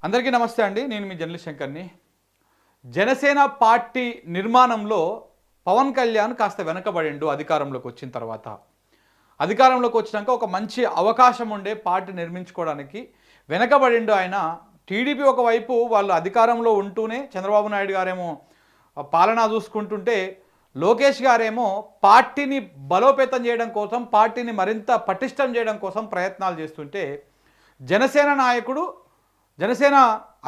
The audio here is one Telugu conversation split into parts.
అందరికీ నమస్తే అండి. నేను మీ జర్నలిస్ట్ శంకర్ని. జనసేన పార్టీ నిర్మాణంలో పవన్ కళ్యాణ్ కాస్త వెనకబడిండు అధికారంలోకి వచ్చిన తర్వాత. అధికారంలోకి వచ్చినాక ఒక మంచి అవకాశం ఉండే పార్టీ నిర్మించుకోవడానికి వెనకబడిండు ఆయన. టీడీపీ ఒకవైపు వాళ్ళు అధికారంలో ఉంటూనే చంద్రబాబు నాయుడు గారేమో పాలన చూసుకుంటుంటే, లోకేష్ గారేమో పార్టీని బలోపేతం చేయడం కోసం, పార్టీని మరింత పటిష్టం చేయడం కోసం ప్రయత్నాలు చేస్తుంటే, జనసేన నాయకుడు, జనసేన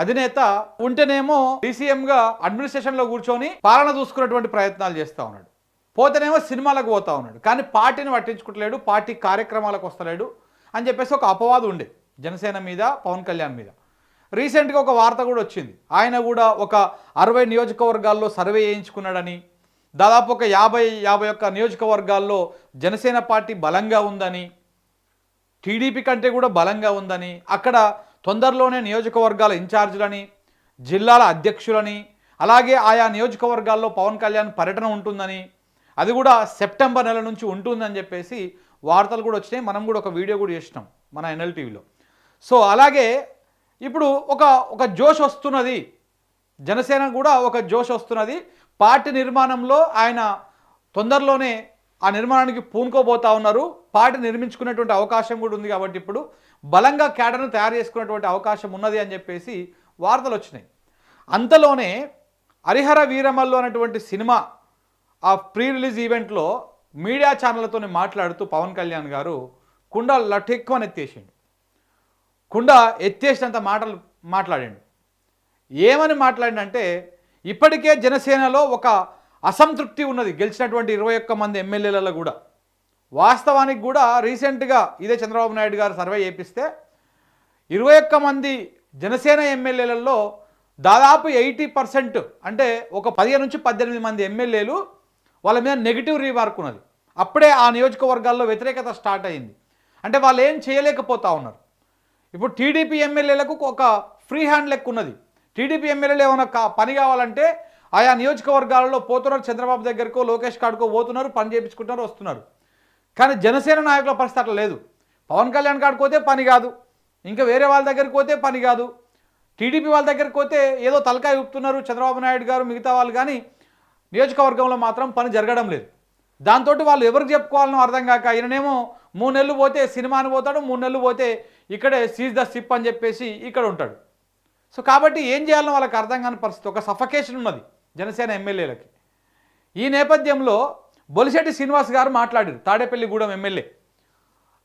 అధినేత ఉంటేనేమో డీసీఎంగా అడ్మినిస్ట్రేషన్లో కూర్చొని పాలన చూసుకున్నటువంటి ప్రయత్నాలు చేస్తూ ఉన్నాడు. పోతేనేమో సినిమాలకు పోతా ఉన్నాడు, కానీ పార్టీని పట్టించుకుంటలేడు, పార్టీ కార్యక్రమాలకు వస్తలేడు అని చెప్పేసి ఒక అపవాదు ఉండే జనసేన మీద, పవన్ కళ్యాణ్ మీద. రీసెంట్గా ఒక వార్త కూడా వచ్చింది, ఆయన కూడా ఒక 60 నియోజకవర్గాల్లో సర్వే చేయించుకున్నాడని, దాదాపు ఒక 50-51 నియోజకవర్గాల్లో జనసేన పార్టీ బలంగా ఉందని, టీడీపీ కంటే కూడా బలంగా ఉందని, అక్కడ తొందరలోనే నియోజకవర్గాల ఇన్ఛార్జీలని, జిల్లాల అధ్యక్షులని, అలాగే ఆయా నియోజకవర్గాల్లో పవన్ కళ్యాణ్ పర్యటన ఉంటుందని, అది కూడా సెప్టెంబర్ నెల నుంచి ఉంటుందని చెప్పేసి వార్తలు కూడా వచ్చినాయి. మనం కూడా ఒక వీడియో కూడా చేసినాం మన ఎన్ఎల్టీవీలో. సో అలాగే ఇప్పుడు ఒక జోష్ వస్తున్నది, జనసేన కూడా ఒక జోష్ వస్తున్నది. పార్టీ నిర్మాణంలో ఆయన తొందరలోనే ఆ నిర్మాణానికి పూనుకోబోతా ఉన్నారు. పార్టీ నిర్మించుకునేటువంటి అవకాశం కూడా ఉంది కాబట్టి ఇప్పుడు బలంగా క్యాడర్ను తయారు చేసుకునేటువంటి అవకాశం ఉన్నది అని చెప్పేసి వార్తలు వచ్చినాయి. అంతలోనే హరిహర వీరమల్లు అనేటువంటి సినిమా ఆ ప్రీ రిలీజ్ ఈవెంట్లో మీడియా ఛానళ్లతో మాట్లాడుతూ పవన్ కళ్యాణ్ గారు కుండ లఠెక్కువని ఎత్తేసిండు. కుండ ఎత్తేసినంత మాటలు మాట్లాడిండు. ఏమని మాట్లాడిండంటే, ఇప్పటికే జనసేనలో ఒక అసంతృప్తి ఉన్నది గెలిచినటువంటి 21 మంది ఎమ్మెల్యేలలో కూడా. వాస్తవానికి కూడా రీసెంట్గా ఇదే చంద్రబాబు నాయుడు గారు సర్వే చేపిస్తే 21 మంది జనసేన ఎమ్మెల్యేలలో దాదాపు 80%, అంటే ఒక 15 నుంచి 18 మంది ఎమ్మెల్యేలు వాళ్ళ మీద నెగిటివ్ రీమార్క్ ఉన్నది. అప్పుడే ఆ నియోజకవర్గాల్లో వ్యతిరేకత స్టార్ట్ అయింది. అంటే వాళ్ళు ఏం చేయలేకపోతా ఉన్నారు. ఇప్పుడు టీడీపీ ఎమ్మెల్యేలకు ఒక ఫ్రీ హ్యాండ్ లెక్క ఉన్నది. టీడీపీ ఎమ్మెల్యేలు ఏమైనా పని కావాలంటే ఆయా నియోజకవర్గాలలో పోతున్నారు, చంద్రబాబు దగ్గరకో లోకేష్ కాడుకో పోతున్నారు, పని చేయించుకుంటున్నారు, వస్తున్నారు. కానీ జనసేన నాయకుల పరిస్థితి అట్లా లేదు. పవన్ కళ్యాణ్ కాడికి పోతే పని కాదు, ఇంకా వేరే వాళ్ళ దగ్గరికి పోతే పని కాదు, టీడీపీ వాళ్ళ దగ్గరికి పోతే ఏదో తలకాయ ఊపుతున్నారు చంద్రబాబు నాయుడు గారు, మిగతా వాళ్ళు, కానీ నియోజకవర్గంలో మాత్రం పని జరగడం లేదు. దాంతో వాళ్ళు ఎవరికి చెప్పుకోవాలనో అర్థం కాక, ఈయననేమో 3 నెలలు పోతే సినిమాని పోతాడు, 3 నెలలు పోతే ఇక్కడే సీజ్ ద సిప్ అని చెప్పేసి ఇక్కడ ఉంటాడు. సో కాబట్టి ఏం చేయాలనో వాళ్ళకి అర్థం కాని పరిస్థితి, ఒక సఫకేషన్ ఉన్నది జనసేన ఎమ్మెల్యేలకి. ఈ నేపథ్యంలో బొలిశెట్టి శ్రీనివాస్ గారు మాట్లాడారు, తాడేపల్లిగూడెం ఎమ్మెల్యే.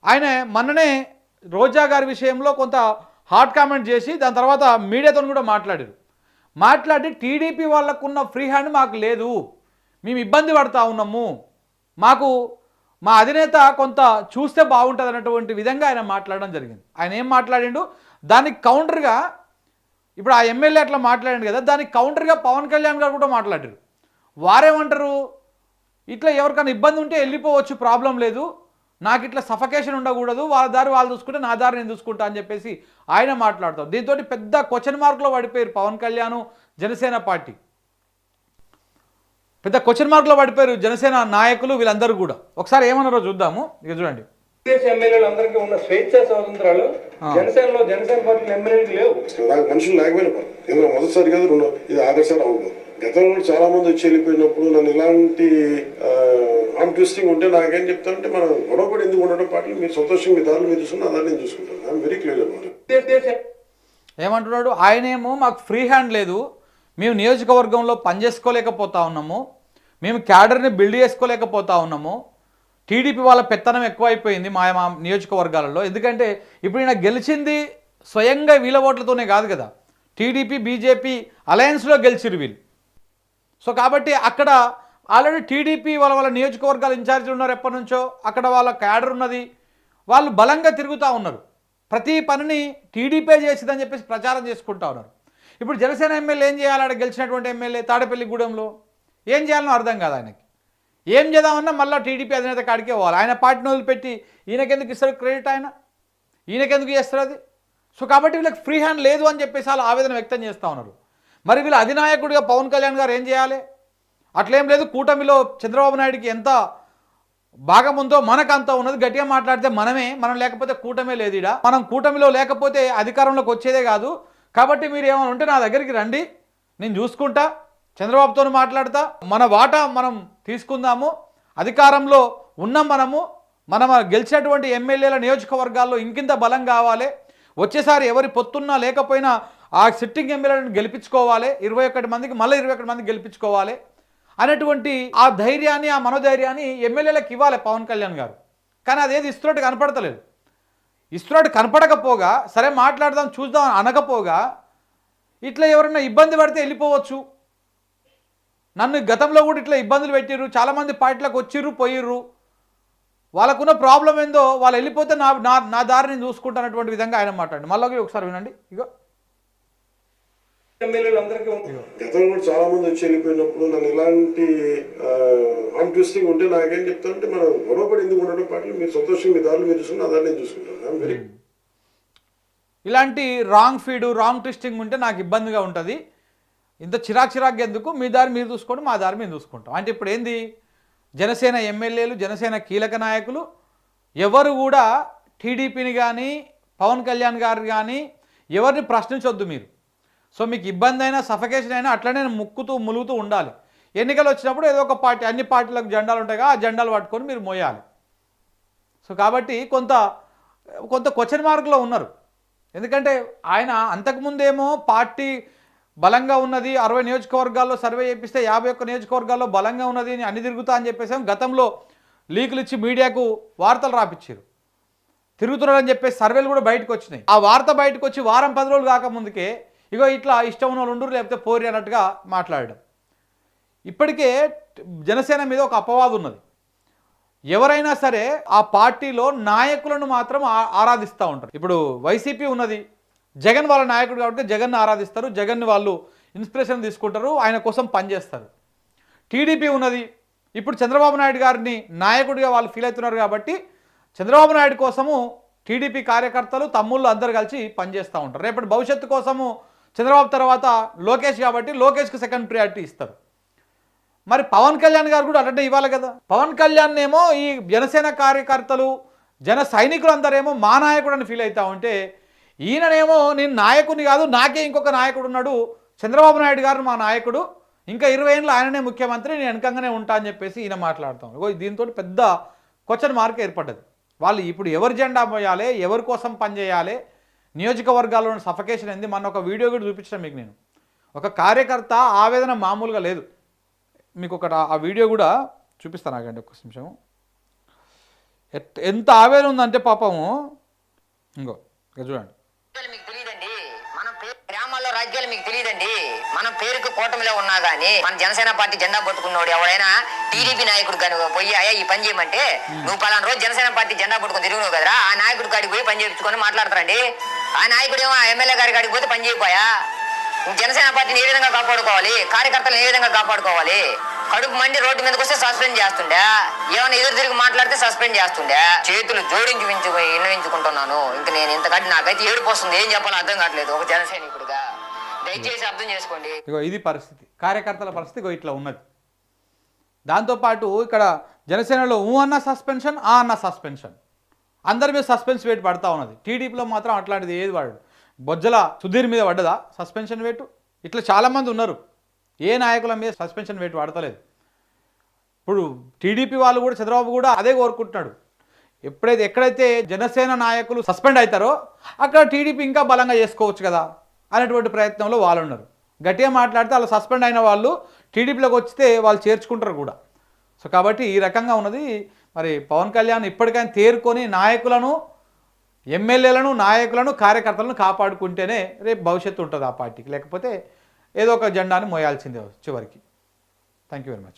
ఆయన మొన్ననే రోజా గారి విషయంలో కొంత హాట్ కామెంట్ చేసి దాని తర్వాత మీడియాతో కూడా మాట్లాడి టీడీపీ వాళ్ళకున్న ఫ్రీ హ్యాండ్ మాకు లేదు, మేము ఇబ్బంది పడతా ఉన్నాము, మాకు మా అధినేత కొంత చూస్తే బాగుంటుంది అన్నటువంటి విధంగా ఆయన మాట్లాడడం జరిగింది. ఆయన ఏం మాట్లాడిండు, దానికి కౌంటర్గా ఇప్పుడు ఆ ఎమ్మెల్యే అట్లా మాట్లాడాడు కదా, దానికి కౌంటర్గా పవన్ కళ్యాణ్ గారు కూడా మాట్లాడారు. వారేమంటారు, ఇట్లా ఎవరికైనా ఇబ్బంది ఉంటే వెళ్ళిపోవచ్చు, ప్రాబ్లం లేదు, నాకు ఇట్లా సఫకేషన్ ఉండకూడదు, వాళ్ళ దారి వాళ్ళు చూసుకుంటే నా దారి నేను చూసుకుంటా అని చెప్పేసి ఆయన మాట్లాడతారు. దీంతో పెద్ద క్వశ్చన్ మార్కులో పడిపోయారు పవన్ కళ్యాణ్, జనసేన పార్టీ పెద్ద క్వశ్చన్ మార్కులో పడిపోయారు జనసేన నాయకులు, వీళ్ళందరూ కూడా. ఒకసారి ఏమన్నారో చూద్దాము, ఇక చూడండి. ఎమ్మెల్యేలందరికీ ఉన్న స్వేచ్ఛ స్వాతంత్రాలు జనసేనలో, జనసేన పార్టీ ఎమ్మెల్యేలకు లేవు. మనుషులు లేకపోయినా ఎందుకంటే మొదటిసారి కాదు, ఇది ఆఖరిసారి అవుతుంది. గతంలో చాలా మంది వచ్చి వెళ్ళిపోయినప్పుడు నన్ను ఇలాంటి ఆర్మ్ ట్విస్టింగ్ ఉంటే నాకేం చెప్తానంటే, మనం గొడవపడి ఎందుకు ఉండడం పాటలు, మీరు సంతోషంగా మీ దారిలో మీరు చూసుకున్న అలా నేను చూసుకుంటాను. I'm very clear about it. ఏమంటున్నాడు ఆయనేమో, మాకు ఫ్రీ హ్యాండ్ లేదు, మేము నియోజకవర్గంలో పనిచేసుకోలేకపోతా ఉన్నాము, మేము క్యాడర్ని బిల్డ్ చేసుకోలేకపోతా ఉన్నాము, టీడీపీ వాళ్ళ పెత్తనం ఎక్కువైపోయింది మా నియోజకవర్గాలలో. ఎందుకంటే ఇప్పుడు ఈయన గెలిచింది స్వయంగా వీళ్ళ ఓట్లతోనే కాదు కదా, టీడీపీ బీజేపీ అలయన్స్లో గెలిచిరు వీళ్ళు. సో కాబట్టి అక్కడ ఆల్రెడీ టీడీపీ వాళ్ళ నియోజకవర్గాల ఇన్ఛార్జీలు ఉన్నారు ఎప్పటి నుంచో, అక్కడ వాళ్ళ క్యాడర్ ఉన్నది, వాళ్ళు బలంగా తిరుగుతూ ఉన్నారు, ప్రతి పనిని టీడీపీ చేసిందని చెప్పేసి ప్రచారం చేసుకుంటూ ఉన్నారు. ఇప్పుడు జనసేన ఎమ్మెల్యే ఏం చేయాలి, అక్కడ గెలిచినటువంటి ఎమ్మెల్యే తాడేపల్లిగూడెంలో ఏం చేయాలనో అర్థం కాదు ఆయనకి. ఏం చేద్దామన్నా మళ్ళీ టీడీపీ అధినేత కాడికే పోవాలి. ఆయన పార్టీని వదిలిపెట్టి ఈయనకెందుకు ఇస్తారు క్రెడిట్, ఈయనకెందుకు చేస్తారు అది. సో కాబట్టి వీళ్ళకి ఫ్రీ హ్యాండ్ లేదు అని చెప్పేసి వాళ్ళు ఆవేదన వ్యక్తం చేస్తూ ఉన్నారు. మరి వీళ్ళ అధినాయకుడిగా పవన్ కళ్యాణ్ గారు ఏం చేయాలి? అట్లేం లేదు, కూటమిలో చంద్రబాబు నాయుడికి ఎంత భాగం ఉందో మనకు అంత ఉన్నది, గట్టిగా మాట్లాడితే మనం లేకపోతే కూటమే లేదు. మనం కూటమిలో లేకపోతే అధికారంలోకి వచ్చేదే కాదు, కాబట్టి మీరు ఏమైనా ఉంటే నా దగ్గరికి రండి, నేను చూసుకుంటా, చంద్రబాబుతో మాట్లాడతా, మన వాటా మనం తీసుకుందాము, అధికారంలో ఉన్నాం మనం గెలిచినటువంటి ఎమ్మెల్యేల నియోజకవర్గాల్లో ఇంకింత బలం కావాలి, వచ్చేసారి ఎవరి పొత్తున్నా లేకపోయినా ఆ సిట్టింగ్ ఎమ్మెల్యేలను గెలిపించుకోవాలి, 21 మందికి మళ్ళీ 21 మందికి గెలిపించుకోవాలి అనేటువంటి ఆ ధైర్యాన్ని, ఆ మనోధైర్యాన్ని ఎమ్మెల్యేలకు ఇవ్వాలి పవన్ కళ్యాణ్ గారు. కానీ అదేది ఇస్తున్నట్టు కనపడతలేదు. ఇస్తున్నట్టు కనపడకపోగా, సరే మాట్లాడదాం చూద్దాం అనకపోగా, ఇట్లా ఎవరైనా ఇబ్బంది పడితే వెళ్ళిపోవచ్చు. నన్ను గతంలో కూడా ఇట్లా ఇబ్బందులు పెట్టిర్రు, చాలామంది పార్టీలకు వచ్చిర్రు పోయిర్రు, వాళ్ళకున్న ప్రాబ్లం ఏందో వాళ్ళు వెళ్ళిపోతే నా దారిని చూసుకుంటున్నటువంటి విధంగా ఆయన మాట్లాడండి. మళ్ళీ ఒకసారి వినండి. ఇగో ఎమ్మెల్యేలందరికీ గతంలో కూడా చాలా మంది వచ్చి వెళ్ళిపోయినప్పుడు నన్ను ఇలాంటి ఆర్మ్ ట్విస్టింగ్ ఉంటే నాకేం చెప్తానంటే మనం గొడవపడి ఎందుకు ఉండడం పాటలు మీరు సంతోషంగా మీ దారులు మీరు చూసుకుని నా దాన్ని నేను చూసుకుంటాను. వెరీ ఇలాంటి రాంగ్ ఫీడ్, రాంగ్ ట్విస్టింగ్ ఉంటే నాకు ఇబ్బందిగా ఉంటుంది. ఇంత చిరాకు ఎందుకు, మీ దారి మీరు చూసుకోండి, మా దారి మేము చూసుకుంటాం అంటే ఇప్పుడు ఏంది, జనసేన ఎమ్మెల్యేలు, జనసేన కీలక నాయకులు ఎవరు కూడా టీడీపీని కానీ పవన్ కళ్యాణ్ గారు కానీ ఎవరిని ప్రశ్నించొద్దు మీరు. సో మీకు ఇబ్బంది అయినా, సఫకేషన్ అయినా అట్లనే ములుగుతూ ఉండాలి. ఎన్నికలు వచ్చినప్పుడు ఏదో ఒక పార్టీ, అన్ని పార్టీలకు జెండాలు ఉంటాయి కదా, ఆ జెండాలు పట్టుకొని మీరు మోయాలి. సో కాబట్టి కొంత క్వశ్చన్ మార్కులో ఉన్నారు. ఎందుకంటే ఆయన అంతకుముందేమో పార్టీ బలంగా ఉన్నది, 60 నియోజకవర్గాల్లో సర్వే చేపిస్తే 51 నియోజకవర్గాల్లో బలంగా ఉన్నది అని అన్ని తిరుగుతా అని చెప్పేసి గతంలో లీకులు ఇచ్చి మీడియాకు వార్తలు రాపిచ్చారు. తిరుగుతున్నారని చెప్పేసి సర్వేలు కూడా బయటకు వచ్చినాయి. ఆ వార్త బయటకు వచ్చి వారం 10 రోజులు కాకముందుకే ఇగో ఇట్లా ఇష్టం ఉన్న వాళ్ళు ఉండరు, లేకపోతే పోరి అన్నట్టుగా మాట్లాడడం. ఇప్పటికే జనసేన మీద ఒక అపవాదు ఉన్నది. ఎవరైనా సరే ఆ పార్టీలో నాయకులను మాత్రం ఆరాధిస్తూ ఉంటారు. ఇప్పుడు వైసీపీ ఉన్నది, జగన్ వాళ్ళ నాయకుడు కాబట్టి జగన్ను ఆరాధిస్తారు, జగన్ని వాళ్ళు ఇన్స్పిరేషన్ తీసుకుంటారు, ఆయన కోసం పనిచేస్తారు. టీడీపీ ఉన్నది, ఇప్పుడు చంద్రబాబు నాయుడు గారిని నాయకుడిగా వాళ్ళు ఫీల్ అవుతున్నారు కాబట్టి చంద్రబాబు నాయుడు కోసము టీడీపీ కార్యకర్తలు, తమ్ముళ్ళు అందరు కలిసి పనిచేస్తూ ఉంటారు. రేపటి భవిష్యత్తు కోసము చంద్రబాబు తర్వాత లోకేష్ కాబట్టి లోకేష్కి సెకండ్ ప్రియారిటీ ఇస్తారు. మరి పవన్ కళ్యాణ్ గారు కూడా అటెండ్ ఇవ్వాలి కదా. పవన్ కళ్యాణ్ ఏమో ఈ జనసేన కార్యకర్తలు, జన సైనికులు అందరేమో మా నాయకుడు అని ఫీల్ అవుతా ఉంటే, ఈయననేమో నేను నాయకుడిని కాదు, నాకే ఇంకొక నాయకుడు ఉన్నాడు, చంద్రబాబు నాయుడు గారు మా నాయకుడు, ఇంకా 20 ఏళ్ళు ఆయననే ముఖ్యమంత్రి, నేను వెనకంగానే ఉంటా అని చెప్పేసి ఈయన మాట్లాడతాం. దీంతో పెద్ద క్వశ్చన్ మార్క్ ఏర్పడ్డది. వాళ్ళు ఇప్పుడు ఎవరి జెండా మోయాలి, ఎవరి కోసం పనిచేయాలి, నియోజకవర్గాల్లోని సఫకేషన్ ఏంది. మన ఒక వీడియో కూడా చూపించాను మీకు నేను. ఒక కార్యకర్త ఆవేదన మామూలుగా లేదు. మీకు ఆ వీడియో కూడా చూపిస్తాను, ఆగండి ఒక్క నిమిషం. ఎంత ఆవేదన ఉందంటే పాపము, ఇంకో చూడండి. మీకు తెలియదండి, మన గ్రామాల్లో రాజ్యాలు మీకు తెలియదండి. మనం పేరుకు కూటమిలో ఉన్నా గానీ మన జనసేన పార్టీ జెండా పట్టుకున్నోడు ఎవడైనా టీడీపీ నాయకుడు కానీ పోయి అయ్యా ఈ పని చేయమంటే, నువ్వు పలానా రోజు జనసేన పార్టీ జెండా పట్టుకుని తిరుగున్నావు కదరా, ఆ నాయకుడి కాడికి పోయి పని చేయించుకొని మాట్లాడతారండి. ఆ నాయకుడు ఏమో ఎమ్మెల్యే గారి కాడికి పోతే పని చేయకపోయా. జనసేన పార్టీని ఏ విధంగా కాపాడుకోవాలి, కార్యకర్తలను ఏ విధంగా కాపాడుకోవాలి. కడుపు మండి రోడ్డు మీదకి వస్తే సస్పెండ్ చేస్తుండే, ఏమైనా ఎదురు తిరిగి మాట్లాడితే సస్పెండ్ చేస్తుండే. చేతులు జోడించి విన్నవించుకుంటున్నాను. ఇంక నేను ఇంతకంటే నాకైతే ఏడుపు వస్తుంది, ఏం చెప్పాలో అర్థం కావట్లేదు ఒక జన సైనికుడిగా. దయచేసి అర్థం చేసుకోండి. ఇగో ఇది పరిస్థితి, కార్యకర్తల పరిస్థితి ఇగో ఇట్లా ఉన్నది. దాంతోపాటు ఇక్కడ జనసేనలో అన్న సస్పెన్షన్, అన్న సస్పెన్షన్, అందరి మీద సస్పెన్స్ వేటు పడతా ఉన్నది. టీడీపీలో మాత్రం అట్లాంటిది ఏది వాడు. బొజ్జల సుధీర్ మీద పడ్డదా సస్పెన్షన్ వేటు? ఇట్లా చాలామంది ఉన్నారు, ఏ నాయకుల మీద సస్పెన్షన్ వేటు పడతలేదు. ఇప్పుడు టీడీపీ వాళ్ళు కూడా, చంద్రబాబు కూడా అదే కోరుకుంటున్నాడు. ఎక్కడైతే జనసేన నాయకులు సస్పెండ్ అవుతారో అక్కడ టీడీపీ ఇంకా బలంగా చేసుకోవచ్చు కదా అనేటువంటి ప్రయత్నంలో వాళ్ళు ఉన్నారు. గట్టిగా మాట్లాడితే వాళ్ళు సస్పెండ్ అయిన వాళ్ళు టీడీపీలోకి వస్తే వాళ్ళు చేర్చుకుంటారు కూడా. సో కాబట్టి ఈ రకంగా ఉన్నది. మరి పవన్ కళ్యాణ్ ఇప్పటికైనా తేరుకొని నాయకులను, ఎమ్మెల్యేలను, నాయకులను, కార్యకర్తలను కాపాడుకుంటేనే రేపు భవిష్యత్తు ఉంటుంది ఆ పార్టీకి. లేకపోతే ఏదో ఒక జెండాని మోయాల్సిందే చివరికి. Thank you very much.